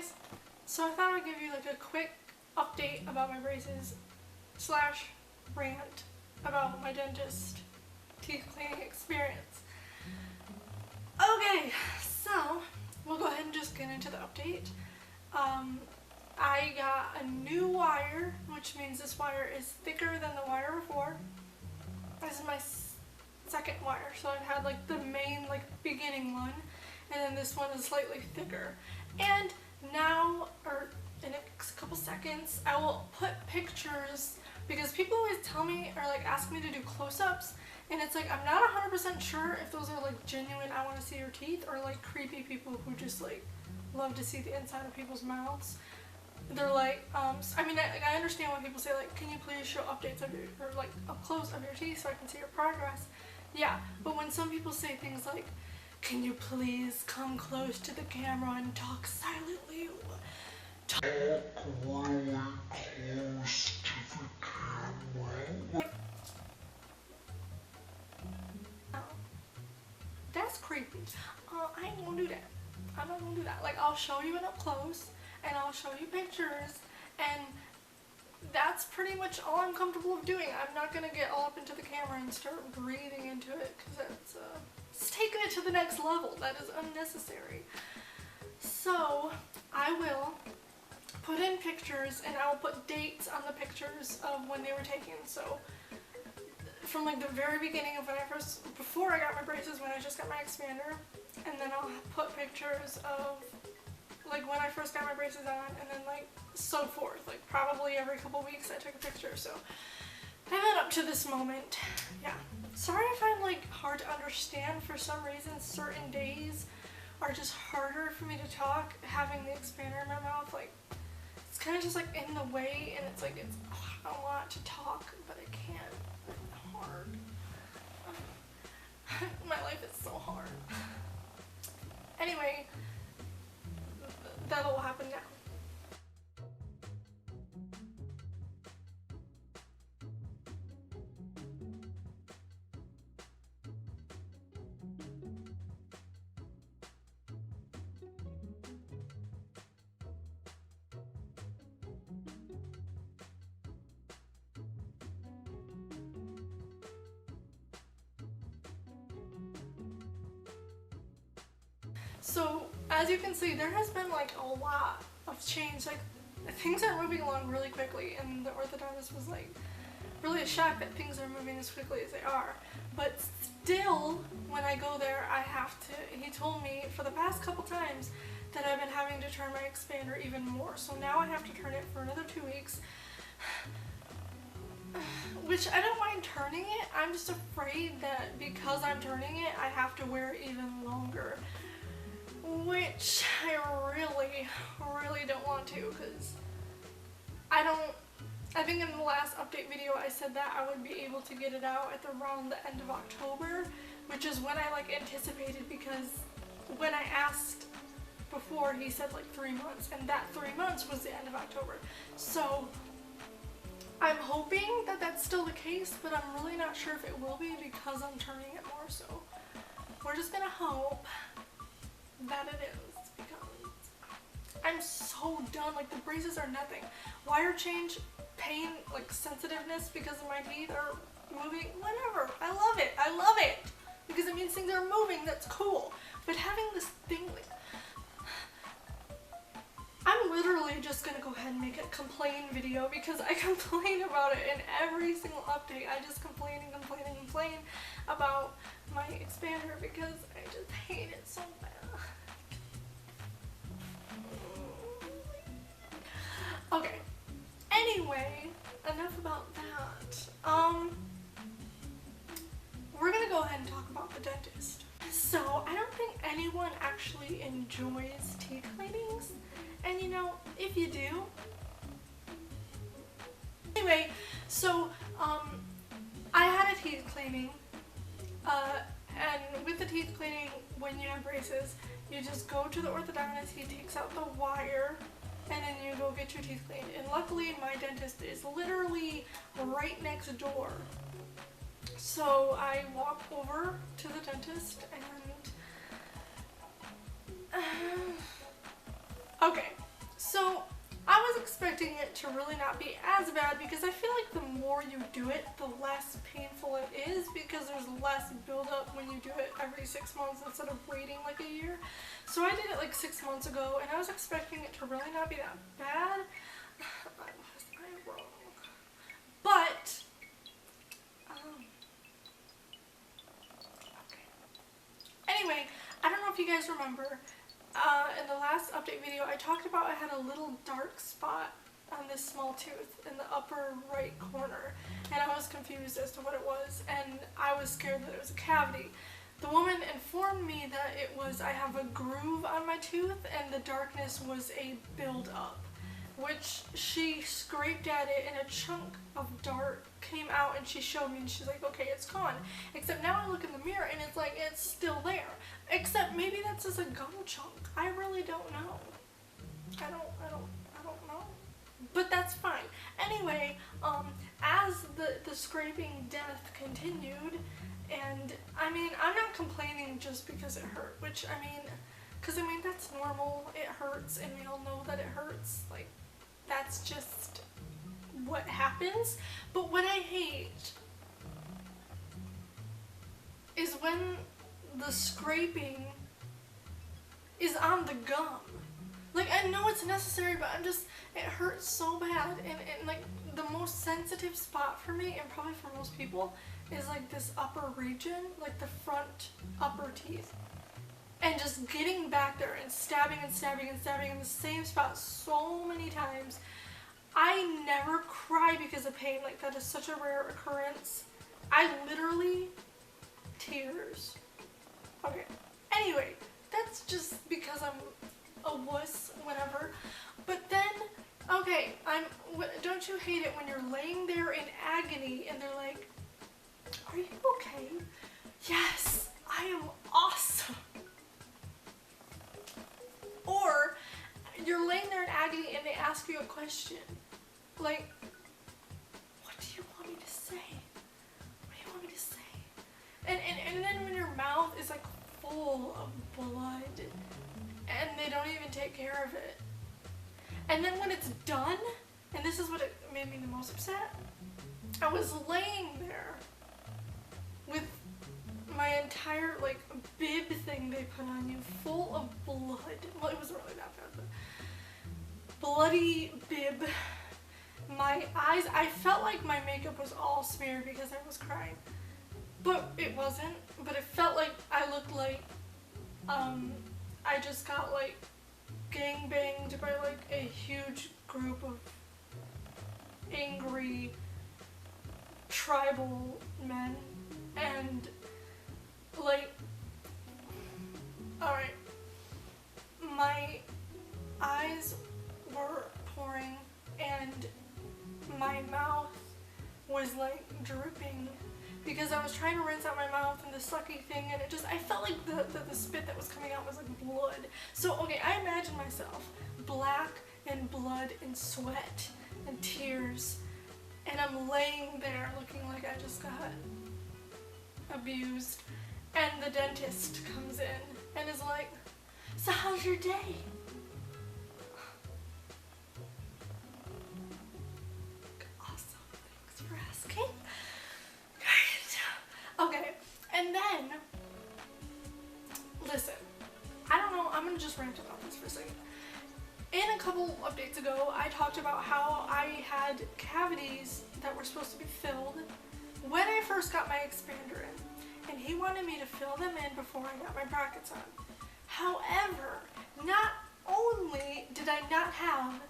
guys, so I thought I'd give you like a quick update about my braces / rant about my dentist teeth cleaning experience. Okay, so we'll go ahead and just get into the update. I got a new wire, which means this wire is thicker than the wire before. This is my second wire, so I've had like the main like beginning one, and then this one is slightly thicker. And now, or in a couple seconds, I will put pictures, because people always tell me or like ask me to do close-ups, and it's like I'm not 100% sure if those are like genuine I want to see your teeth, or like creepy people who just like love to see the inside of people's mouths. They're like, I mean, I understand when people say like, can you please show updates of your, or like up close of your teeth so I can see your progress. Yeah, but when some people say things like, can you please come close to the camera and talk silently? Talk while close to the camera. That's creepy. I ain't gonna do that. I'm not gonna do that. Like, I'll show you it up close, and I'll show you pictures, and that's pretty much all I'm comfortable with doing. I'm not gonna get all up into the camera and start breathing into it, because it's taking it to the next level. That is unnecessary. So I will put in pictures, and I will put dates on the pictures of when they were taken. So from like the very beginning of when before I got my braces, when I just got my expander, and then I'll put pictures of like when I first got my braces on, and then like so forth. Like probably every couple weeks I took a picture. So I had up to this moment. Yeah. Sorry if I'm like hard to understand. For some reason, certain days are just harder for me to talk, having the expander in my mouth. Like it's kind of just like in the way, and it's like I want to talk, but I can't. It's hard. My life is so hard. Anyway, that'll happen now. So as you can see, there has been like a lot of change. Like things are moving along really quickly, and the orthodontist was like really shocked that things are moving as quickly as they are. But still, when I go there, I have to, he told me for the past couple times that I've been having to turn my expander even more. So now I have to turn it for another 2 weeks. Which I don't mind turning it. I'm just afraid that because I'm turning it, I have to wear it even longer. Which I really don't want to, because I think in the last update video I said that I would be able to get it out at around the end of October, which is when I like anticipated, because when I asked before he said like 3 months, and that 3 months was the end of October. So I'm hoping that that's still the case, but I'm really not sure if it will be, because I'm turning it more. So we're just gonna hope that it is, because I'm so done. Like the braces are nothing. Wire change, pain, like sensitiveness because of my teeth are moving, whatever. I love it because it means things are moving. That's cool. But having this thing, like, I'm literally just gonna go ahead and make a complain video, because I complain about it in every single update. I just complain about my expander because I just hate it so bad. Okay, anyway, enough about that. We're gonna go ahead and talk about the dentist. So I don't think anyone actually enjoys teeth cleanings, and you know, if you do. Anyway, so I had a teeth cleaning, and with the teeth cleaning, when you have braces, you just go to the orthodontist, he takes out the wire, and then you go get your teeth cleaned. And luckily my dentist is literally right next door. So I walk over to the dentist, and okay, expecting it to really not be as bad because I feel like the more you do it, the less painful it is because there's less buildup when you do it every 6 months instead of waiting like a year. So I did it like 6 months ago and I was expecting it to really not be that bad. Was I wrong? But, okay. Anyway, I don't know if you guys remember, in the last update video, I talked about I had a little dark spot on this small tooth in the upper right corner, and I was confused as to what it was, and I was scared that it was a cavity. The woman informed me that it was I have a groove on my tooth, and the darkness was a build-up, which she scraped at it, and a chunk of dark came out, and she showed me, and she's like, okay, it's gone. Except now I look in the mirror, and it's like, it's still there. Except maybe that's just a gum chunk. I really don't know. I don't know. But that's fine. Anyway, as the scraping death continued, and I mean, I'm not complaining just because it hurt, which I mean, because I mean, that's normal. It hurts, and we all know that it hurts. Like, that's just what happens. But what I hate is when the scraping is on the gum. Like, I know it's necessary, but it hurts so bad, and like, the most sensitive spot for me, and probably for most people, is like this upper region, like the front upper teeth. And just getting back there and stabbing and stabbing and stabbing in the same spot so many times. I never cry because of pain, like that is such a rare occurrence. I literally, tears. Okay, anyway, that's just because I'm a wuss, whatever. But then, okay, don't you hate it when you're laying there in agony and they're like, are you okay? Yes, I am awesome. Or you're laying there in agony and they ask you a question. Like, what do you want me to say? What do you want me to say? And then when your mouth is like full of blood and they don't even take care of it. And then when it's done, and this is what it made me the most upset, I was laying there with my entire like bib thing they put on you full of blood. Well, it wasn't really that bad, but bloody bib. My eyes, I felt like my makeup was all smeared because I was crying. But it wasn't. But it felt like I looked like I just got like gangbanged by like a huge group of angry tribal men. And like, alright, my eyes were pouring and my mouth was like dripping because I was trying to rinse out my mouth and the sucky thing, and it just, I felt like the spit that was coming out was like blood. So okay, I imagine myself black and blood and sweat and tears, and I'm laying there looking like I just got abused, and the dentist comes in and is like, so how's your day? Awesome, thanks for asking. Okay, and then, listen, I don't know, I'm gonna just rant about this for a second. In a couple updates ago, I talked about how I had cavities that were supposed to be filled when I first got my expander in, and he wanted me to fill them in before I got my brackets on. However, not only did I not have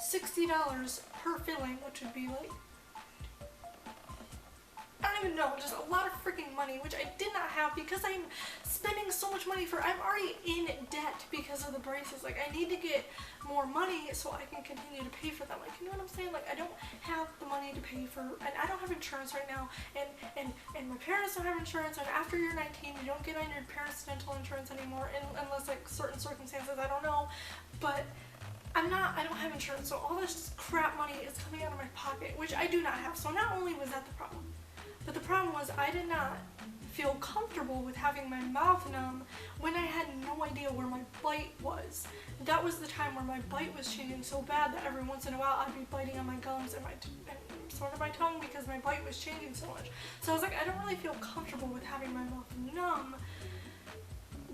$60 per filling, which would be like, I don't even know, just a lot of freaking money, which I did not have because I'm spending so much money I'm already in debt because of the braces. Like, I need to get more money so I can continue to pay for them. Like, you know what I'm saying? Like, I don't have the money to pay for, and I don't have insurance right now, and my parents don't have insurance, and after you're 19, you don't get on your parents' dental insurance anymore, unless, like, certain circumstances, I don't know, but I don't have insurance, so all this crap money is coming out of my pocket, which I do not have. So not only was that the problem, but the problem was I did not feel comfortable with having my mouth numb when I had no idea where my bite was. That was the time where my bite was changing so bad that every once in a while I'd be biting on my gums and sort of my tongue because my bite was changing so much. So I was like, I don't really feel comfortable with having my mouth numb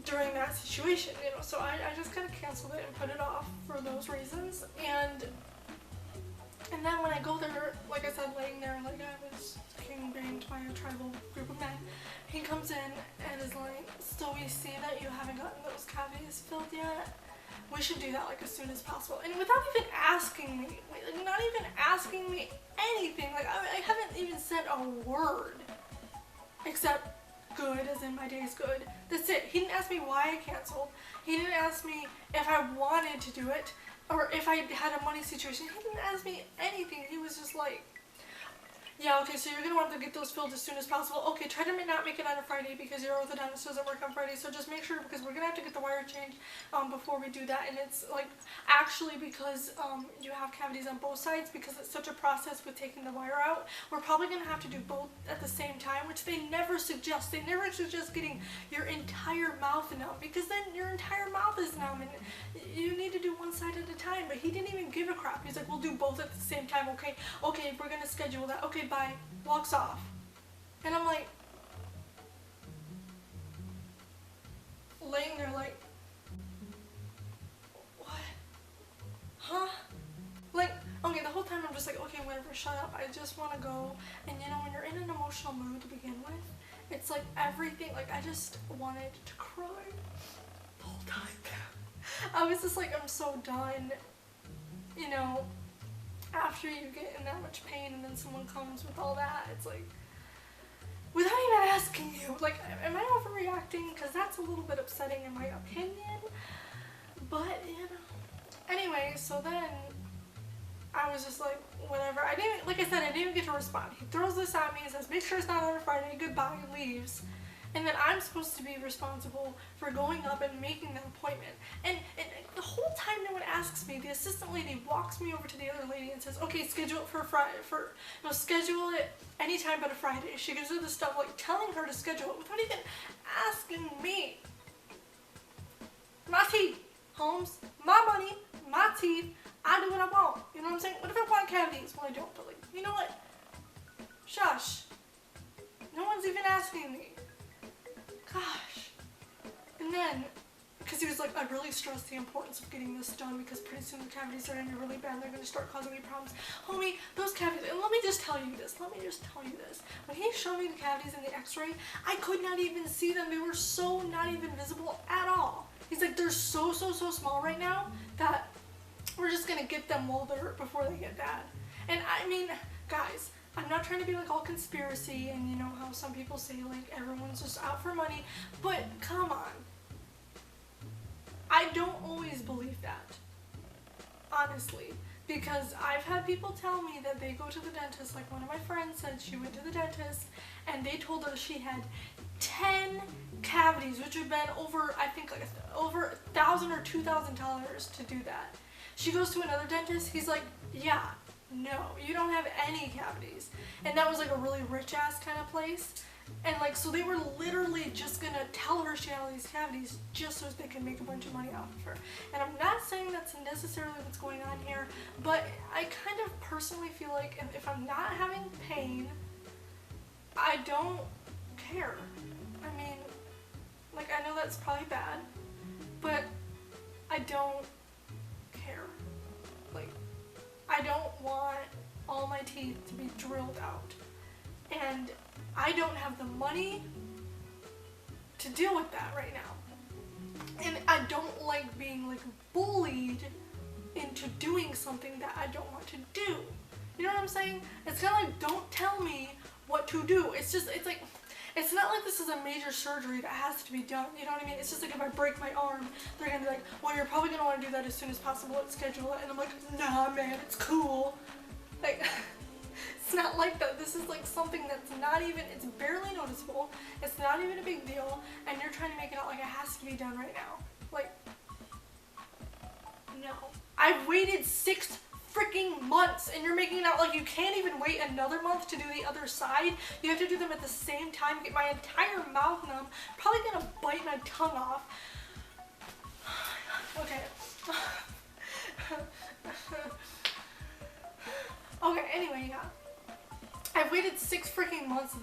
during that situation, you know, so I just kind of canceled it and put it off for those reasons. And then when I go there, like I said, laying there like I was king banged by a tribal group of men, he comes in and is like, so we see that you haven't gotten those cavities filled yet. We should do that like as soon as possible. And without even asking me, like, not even asking me anything, like I haven't even said a word except good, as in my day's good. That's it. He didn't ask me why I canceled. He didn't ask me if I wanted to do it or if I had a money situation. He didn't ask me anything. He was just like, yeah, okay, so you're going to want to get those filled as soon as possible. Okay, try to not make it on a Friday because your orthodontist doesn't work on Friday, so just make sure, because we're going to have to get the wire changed before we do that. And it's like, actually, because you have cavities on both sides, because it's such a process with taking the wire out, we're probably going to have to do both at the same time, which they never suggest. They never suggest getting your entire mouth numb, because then your entire mouth is numb and you need to do one side at a time. But he didn't even give a crap. He's like, we'll do both at the same time. Okay, we're going to schedule that. Okay, bye. Walks off. And I'm like, laying there like, what? Huh? Like, okay, the whole time I'm just like, okay, whatever, shut up. I just want to go. And you know, when you're in an emotional mood to begin with, it's like everything, like I just wanted to cry the whole time. I was just like, I'm so done. You know, after you get in that much pain and then someone comes with all that, it's like, without even asking you, like, am I overreacting? Because that's a little bit upsetting in my opinion, but, you know. Anyway, so then I was just like, whatever. I didn't, like I said, I didn't even get to respond. He throws this at me and says, make sure it's not on a Friday, goodbye, and leaves. And then I'm supposed to be responsible for going up and making that appointment. And the whole time no one asks me, the assistant lady walks me over to the other lady and says, okay, schedule it for Friday, schedule it anytime but a Friday. She gives her the stuff, like telling her to schedule it without even asking me. My teeth, Holmes, my money, my teeth, I do what I want. You know what I'm saying? What if I want cavities? Well, I don't, but like, you know what? Shush. No one's even asking me. Gosh. And then, because he was like, I really stress the importance of getting this done because pretty soon the cavities are going to be really bad and they're going to start causing me problems. Homie, those cavities, and let me just tell you this. When he showed me the cavities in the x-ray, I could not even see them. They were so not even visible at all. He's like, they're so small right now that we're just going to get them before they get bad. And I mean, guys, I'm not trying to be like all conspiracy and you know how some people say like everyone's just out for money, but come on. I don't always believe that, honestly, because I've had people tell me that they go to the dentist, like one of my friends said she went to the dentist and they told her she had 10 cavities, which would have been over, I think like over $1,000 or $2,000 to do that. She goes to another dentist, he's like, yeah. No, you don't have any cavities. And that was like a really rich ass kind of place. And like, so they were literally just gonna tell her she had all these cavities just so they could make a bunch of money off of her. And I'm not saying that's necessarily what's going on here, but I kind of personally feel like if I'm not having pain, I don't care. I mean, like I know that's probably bad, but I don't care. Like, I don't want all my teeth to be drilled out. And I don't have the money to deal with that right now. And I don't like being like bullied into doing something that I don't want to do. You know what I'm saying? It's kind of like, don't tell me what to do. It's like, it's not like this is a major surgery that has to be done, you know what I mean? It's just like if I break my arm, they're gonna be like, well, you're probably gonna want to do that as soon as possible, let's schedule it. And I'm like, nah, man, it's cool. Like, it's not like that. This is like something that's not even, it's barely noticeable, it's not even a big deal, and you're trying to make it out like it has to be done right now. Like, no. I've waited 6 freaking months, and you're making it out like you can't even wait another month to do the other side. You have to do them at the same time, get my entire mouth numb, probably gonna bite my tongue off. Okay. Okay, anyway, yeah. I've waited 6 freaking months.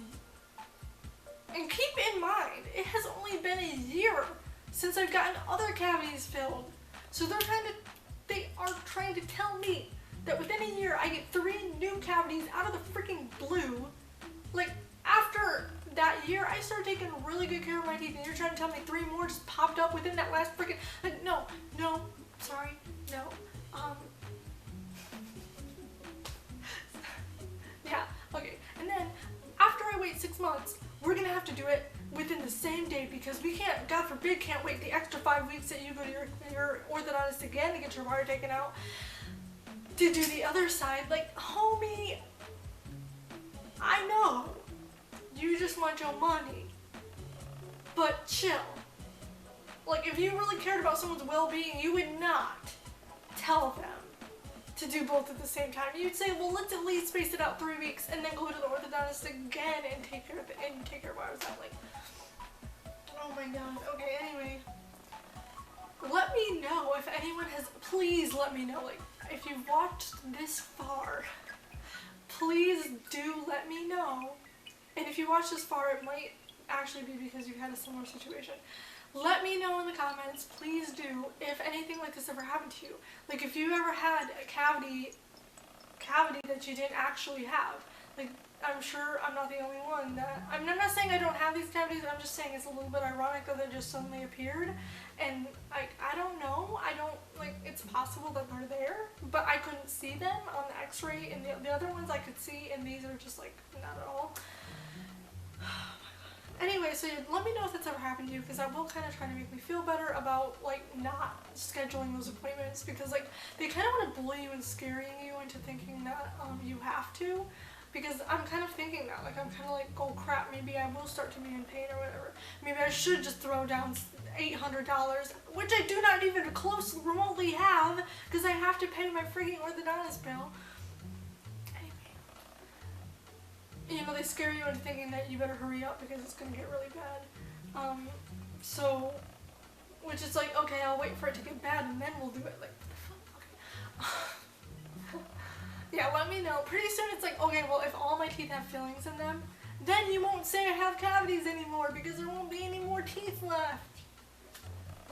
And keep in mind, it has only been a year since I've gotten other cavities filled. So they are trying to tell me that within a year I get 3 new cavities out of the freaking blue. Like, after that year, I started taking really good care of my teeth, and you're trying to tell me 3 more just popped up within that last freaking, like, no, sorry, no, yeah, okay, and then, after I wait 6 months, we're gonna have to do it within the same day, because we can't, God forbid, can't wait the extra 5 weeks that you go to your orthodontist again to get your wire taken out to do the other side. Like, homie, I know you just want your money, but chill. Like, if you really cared about someone's well-being, you would not tell them to do both at the same time. You'd say, well, let's at least space it out 3 weeks and then go to the orthodontist again and take care of wires out. Like, oh my god. Okay, anyway, let me know if anyone has, please let me know, like, if you've watched this far, please do let me know. And if you watch this far, it might actually be because you've had a similar situation. Let me know in the comments, please do, if anything like this ever happened to you. Like, if you ever had a cavity that you didn't actually have. Like, I'm sure I'm not the only one that, I'm not saying I don't have these cavities, I'm just saying it's a little bit ironic that they just suddenly appeared. And I don't know, like, it's possible that they're there, but I couldn't see them on the x-ray, and the other ones I could see, and these are just, like, not at all. Anyway, so let me know if that's ever happened to you, because that will kind of try to make me feel better about, like, not scheduling those appointments, because, like, they kind of want to bully you and scaring you into thinking that you have to, because I'm kind of thinking that, like, I'm kind of like, oh crap, maybe I will start to be in pain or whatever. Maybe I should just throw down $800, which I do not even close remotely have, because I have to pay my freaking orthodontist bill. You know, they scare you into thinking that you better hurry up because it's going to get really bad. So, which is like, okay, I'll wait for it to get bad and then we'll do it. Like, what the fuck? Okay. Yeah, let me know. Pretty soon it's like, okay, well, if all my teeth have fillings in them, then you won't say I have cavities anymore because there won't be any more teeth left.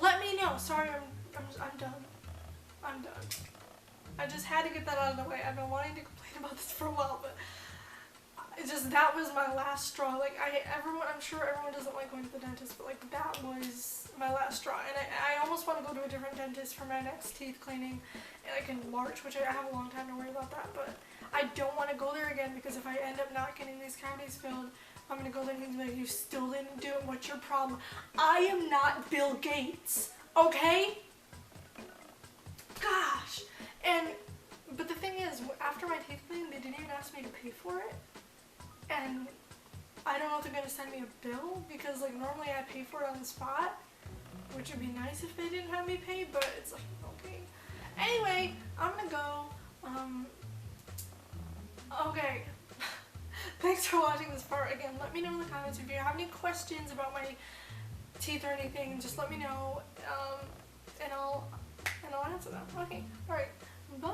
Let me know. Sorry, I'm done. I'm done. I just had to get that out of the way. I've been wanting to complain about this for a while, but it's just, that was my last straw. Like, I'm sure everyone doesn't like going to the dentist, but like, that was my last straw. And I almost want to go to a different dentist for my next teeth cleaning, like in March, which I have a long time to worry about that. But I don't want to go there again, because if I end up not getting these cavities filled, I'm going to go there and be like, you still didn't do it, what's your problem? I am not Bill Gates, okay? Gosh. But the thing is, after my teeth cleaning, they didn't even ask me to pay for it. And I don't know if they're going to send me a bill, because like normally I pay for it on the spot, which would be nice if they didn't have me pay, but it's like, okay. Anyway, I'm going to go. Okay. Thanks for watching this part. Again, let me know in the comments if you have any questions about my teeth or anything. Just let me know, and I'll answer them. Okay. Alright. Bye.